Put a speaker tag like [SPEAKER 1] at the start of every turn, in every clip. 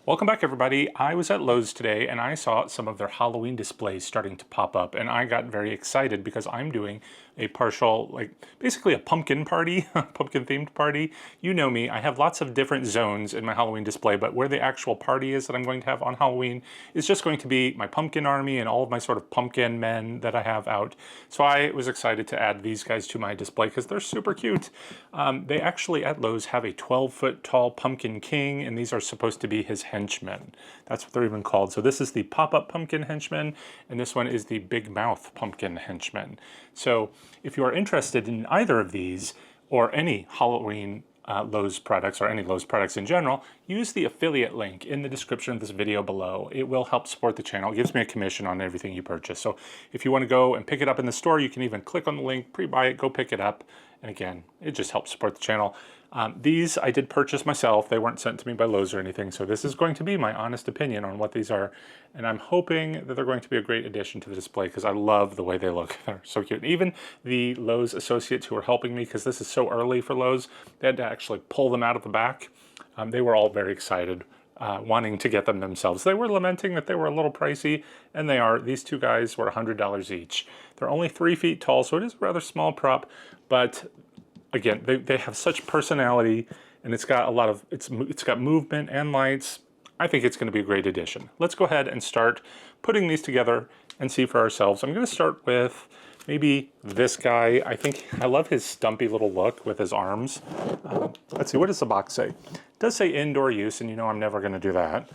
[SPEAKER 1] Welcome back, everybody. I was at Lowe's today and I saw some of their Halloween displays starting to pop up, and I got very excited because I'm doing a partial, basically a pumpkin party, pumpkin themed party. You know me, I have lots of different zones in my Halloween display, but where the actual party is that I'm going to have on Halloween is just going to be my pumpkin army and all of my sort of pumpkin men that I have out. So I was excited to add these guys to my display because they're super cute. They actually at Lowe's have a 12-foot tall pumpkin king, and these are supposed to be his henchmen. That's what they're even called. So this is the pop-up pumpkin henchman, and this one is the big mouth pumpkin henchman. So if you are interested in either of these or any Halloween Lowe's products or any Lowe's products in general, use the affiliate link in the description of this video below. It will help support the channel. It gives me a commission on everything you purchase. So if you want to go and pick it up in the store, you can even click on the link, pre-buy it, go pick it up. And again, it just helps support the channel. These I did purchase myself. They weren't sent to me by Lowe's or anything. So this is going to be my honest opinion on what these are. And I'm hoping that they're going to be a great addition to the display because I love the way they look. They're so cute. Even the Lowe's associates who are helping me, because this is so early for Lowe's, they had to actually pull them out of the back. They were all very excited, wanting to get them themselves. They were lamenting that they were a little pricey, and they are. These two guys were $100 each. They're only 3 feet tall, so it is a rather small prop, but again, they have such personality, and it's got a lot of, it's got movement and lights. I think it's going to be a great addition. Let's go ahead and start putting these together and see for ourselves. I'm going to start with maybe this guy. I love his stumpy little look with his arms. Let's see, what does the box say? It does say indoor use, and you know I'm never going to do that.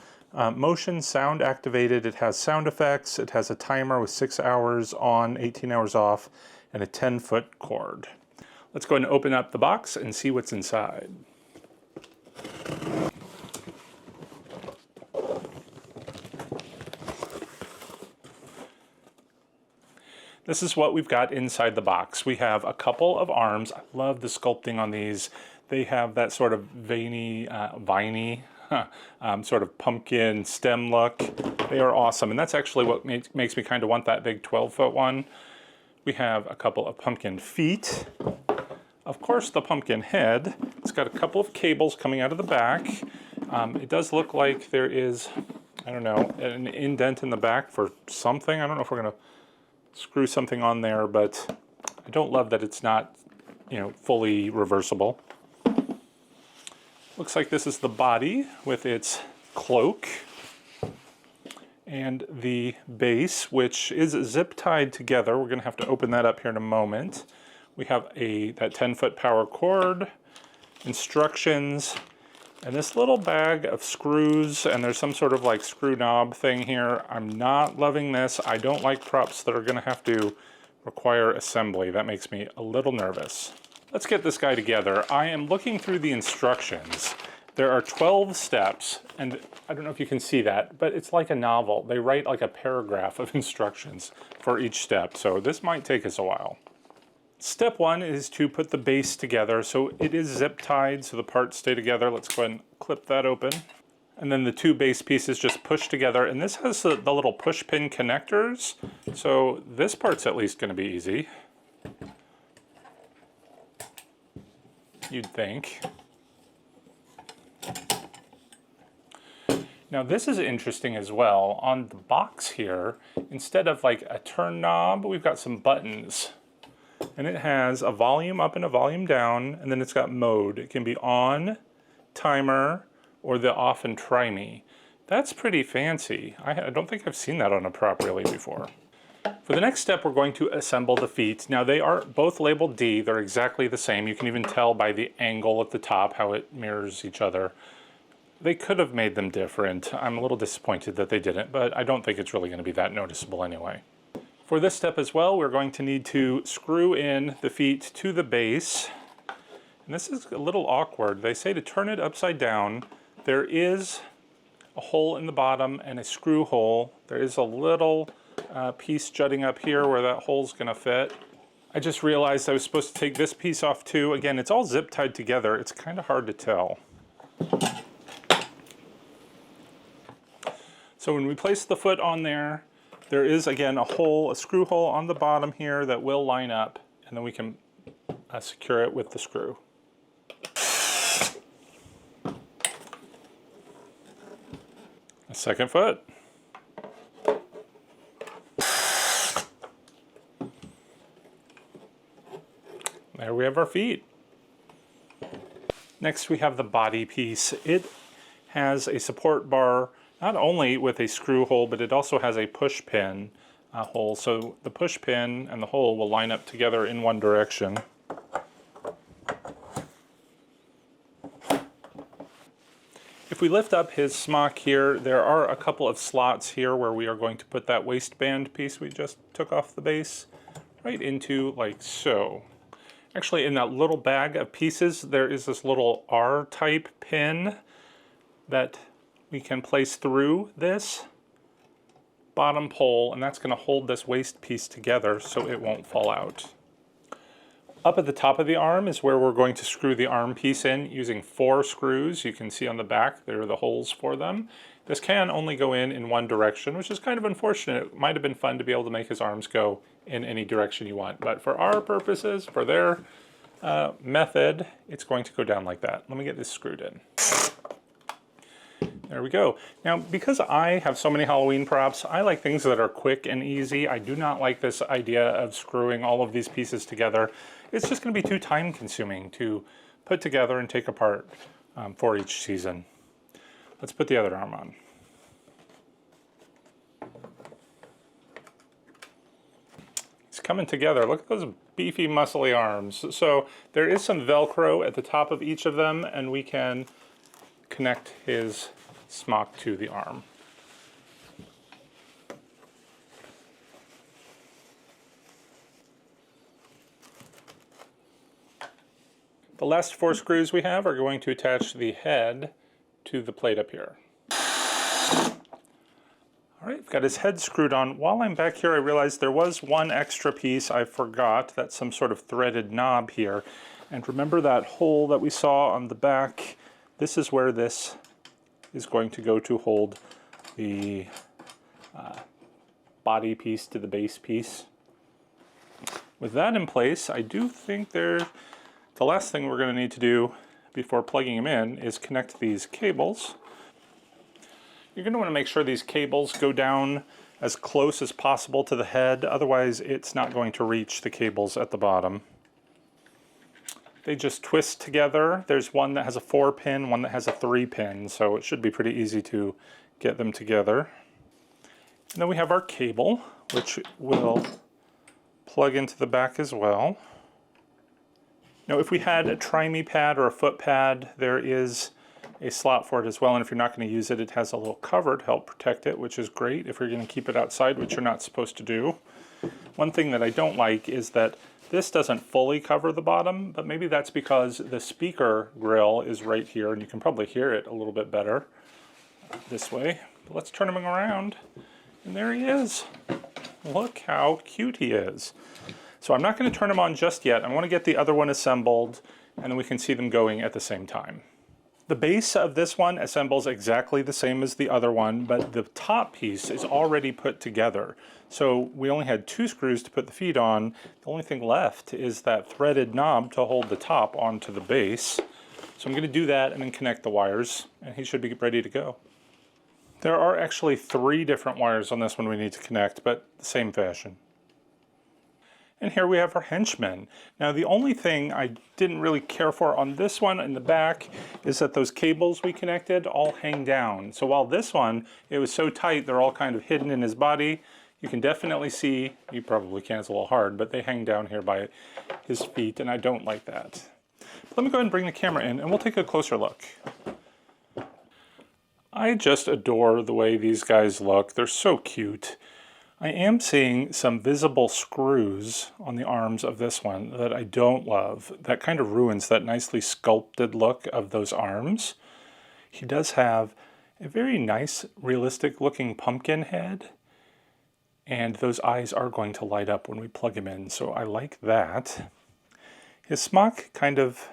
[SPEAKER 1] Motion sound activated. It has sound effects. It has a timer with 6 hours on, 18 hours off, and a 10-foot cord. Let's go ahead and open up the box and see what's inside. This is what we've got inside the box. We have a couple of arms. I love the sculpting on these. They have that sort of viney sort of pumpkin stem look. They are awesome, and that's actually what makes me kind of want that big 12-foot one. We have a couple of pumpkin feet. Of course, the pumpkin head. It's got a couple of cables coming out of the back. It does look like there is, I don't know, an indent in the back for something. I don't know if we're going to screw something on there, but I don't love that it's not, you know, fully reversible. Looks like this is the body with its cloak and the base, which is zip tied together. We're going to have to open that up here in a moment. We have that 10-foot power cord, instructions, and this little bag of screws, and there's some sort of like screw knob thing here. I'm not loving this. I don't like props that are going to have to require assembly. That makes me a little nervous. Let's get this guy together. I am looking through the instructions. There are 12 steps, and I don't know if you can see that, but it's like a novel. They write like a paragraph of instructions for each step, so this might take us a while. Step 1 is to put the base together. So it is zip tied, so the parts stay together. Let's go ahead and clip that open. And then the 2 base pieces just push together. And this has the little push pin connectors. So this part's at least going to be easy, you'd think. Now this is interesting as well. On the box here, instead of like a turn knob, we've got some buttons. And it has a volume up and a volume down, and then it's got mode. It can be on, timer, or the off and try me. That's pretty fancy. I don't think I've seen that on a prop really before. For the next step, we're going to assemble the feet. Now they are both labeled D. They're exactly the same. You can even tell by the angle at the top how it mirrors each other. They could have made them different. I'm a little disappointed that they didn't, but I don't think it's really going to be that noticeable anyway. For this step as well, we're going to need to screw in the feet to the base. And this is a little awkward. They say to turn it upside down. There is a hole in the bottom and a screw hole. There is a little piece jutting up here where that hole's going to fit. I just realized I was supposed to take this piece off too. Again, it's all zip tied together. It's kind of hard to tell. So when we place the foot on there, there is, again, a screw hole on the bottom here that will line up, and then we can secure it with the screw. A second foot. There we have our feet. Next we have the body piece. It has a support bar, not only with a screw hole, but it also has a push pin hole. So the push pin and the hole will line up together in one direction. If we lift up his smock here, there are a couple of slots here where we are going to put that waistband piece we just took off the base right into, like so. Actually, in that little bag of pieces, there is this little R-type pin that we can place through this bottom pole, and that's going to hold this waist piece together so it won't fall out. Up at the top of the arm is where we're going to screw the arm piece in using 4 screws. You can see on the back there are the holes for them. This can only go in one direction, which is kind of unfortunate. It might have been fun to be able to make his arms go in any direction you want, but for our purposes, for their method, it's going to go down like that. Let me get this screwed in. There we go. Now, because I have so many Halloween props, I like things that are quick and easy. I do not like this idea of screwing all of these pieces together. It's just going to be too time consuming to put together and take apart for each season. Let's put the other arm on. It's coming together. Look at those beefy, muscly arms. So there is some Velcro at the top of each of them, and we can connect his smock to the arm. The last 4 screws we have are going to attach the head to the plate up here. All right, I've got his head screwed on. While I'm back here, I realized there was one extra piece I forgot. That's some sort of threaded knob here. And remember that hole that we saw on the back? This is where this is going to go to hold the body piece to the base piece. With that in place, I do think the last thing we're going to need to do before plugging them in is connect these cables. You're going to want to make sure these cables go down as close as possible to the head, otherwise it's not going to reach the cables at the bottom. They just twist together. There's one that has a 4-pin, one that has a 3-pin, so it should be pretty easy to get them together. And then we have our cable, which will plug into the back as well. Now, if we had a try-me pad or a foot pad, there is a slot for it as well, and if you're not going to use it, it has a little cover to help protect it, which is great if you're going to keep it outside, which you're not supposed to do. One thing that I don't like is that this doesn't fully cover the bottom, but maybe that's because the speaker grill is right here, and you can probably hear it a little bit better this way. But let's turn him around, and there he is. Look how cute he is. So I'm not going to turn him on just yet. I want to get the other one assembled, and then we can see them going at the same time. The base of this one assembles exactly the same as the other one, but the top piece is already put together. So we only had 2 screws to put the feet on. The only thing left is that threaded knob to hold the top onto the base. So I'm going to do that and then connect the wires, and he should be ready to go. There are actually 3 different wires on this one we need to connect, but the same fashion. And here we have our Henchmen. Now, the only thing I didn't really care for on this one in the back is that those cables we connected all hang down. So while this one, it was so tight, they're all kind of hidden in his body, you can definitely see, you probably can, it's a little hard, but they hang down here by his feet, and I don't like that. But let me go ahead and bring the camera in, and we'll take a closer look. I just adore the way these guys look. They're so cute. I am seeing some visible screws on the arms of this one that I don't love. That kind of ruins that nicely sculpted look of those arms. He does have a very nice, realistic looking pumpkin head, and those eyes are going to light up when we plug him in, so I like that. His smock kind of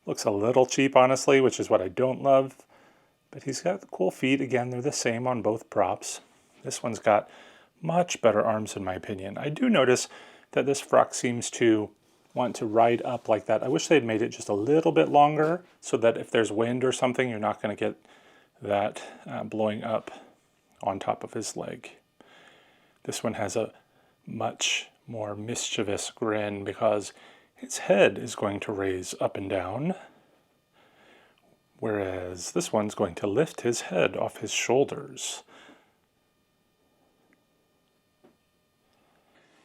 [SPEAKER 1] looks a little cheap, honestly, which is what I don't love, but he's got cool feet. Again, they're the same on both props. This one's got much better arms in my opinion. I do notice that this frock seems to want to ride up like that. I wish they'd made it just a little bit longer so that if there's wind or something, you're not going to get that blowing up on top of his leg. This one has a much more mischievous grin because his head is going to raise up and down, whereas this one's going to lift his head off his shoulders.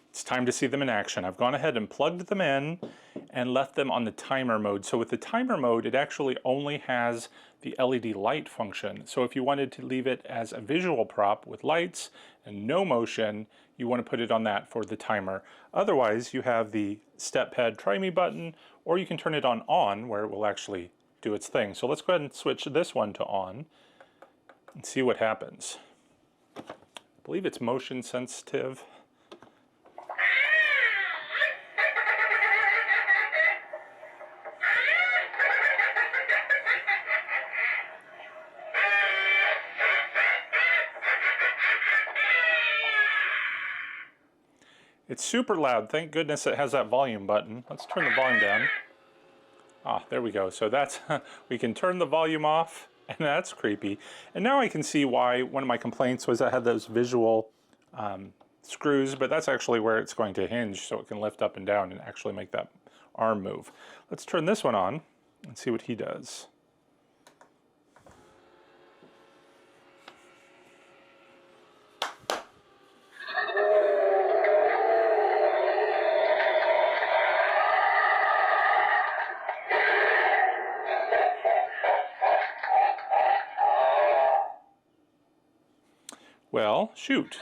[SPEAKER 1] It's time to see them in action. I've gone ahead and plugged them in and left them on the timer mode. So with the timer mode, it actually only has the LED light function. So if you wanted to leave it as a visual prop with lights and no motion, you want to put it on that for the timer. Otherwise, you have the step pad try me button, or you can turn it on where it will actually do its thing. So let's go ahead and switch this one to on and see what happens. I believe it's motion sensitive. It's super loud. Thank goodness it has that volume button. Let's turn the volume down. Ah, there we go. So that's, we can turn the volume off, and that's creepy. And now I can see why one of my complaints was I had those visual screws, but that's actually where it's going to hinge so it can lift up and down and actually make that arm move. Let's turn this one on and see what he does. Well, shoot.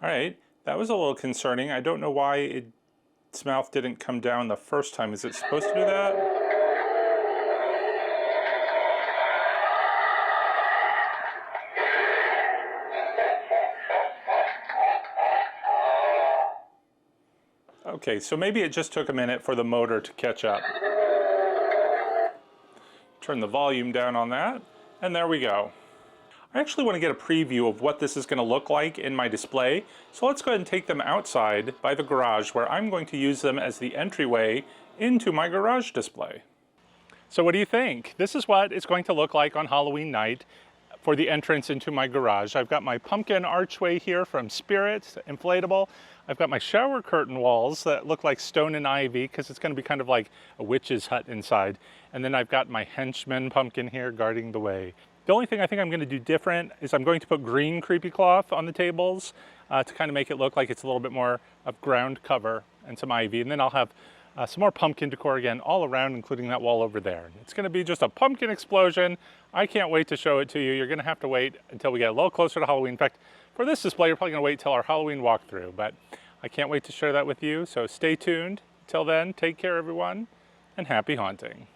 [SPEAKER 1] All right, that was a little concerning. I don't know why its mouth didn't come down the first time. Is it supposed to do that? Okay, so maybe it just took a minute for the motor to catch up. Turn the volume down on that, and there we go. I actually want to get a preview of what this is going to look like in my display, so let's go ahead and take them outside by the garage where I'm going to use them as the entryway into my garage display. So what do you think? This is what it's going to look like on Halloween night for the entrance into my garage. I've got my pumpkin archway here from Spirit, inflatable. I've got my shower curtain walls that look like stone and ivy because it's going to be kind of like a witch's hut inside. And then I've got my Henchmen pumpkin here guarding the way. The only thing I think I'm going to do different is I'm going to put green creepy cloth on the tables to kind of make it look like it's a little bit more of ground cover and some ivy. And then I'll have some more pumpkin decor again all around, including that wall over there. It's going to be just a pumpkin explosion. I can't wait to show it to you. You're going to have to wait until we get a little closer to Halloween. In fact, for this display, you're probably going to wait till our Halloween walkthrough, but I can't wait to share that with you. So stay tuned. Till then, take care, everyone, and happy haunting.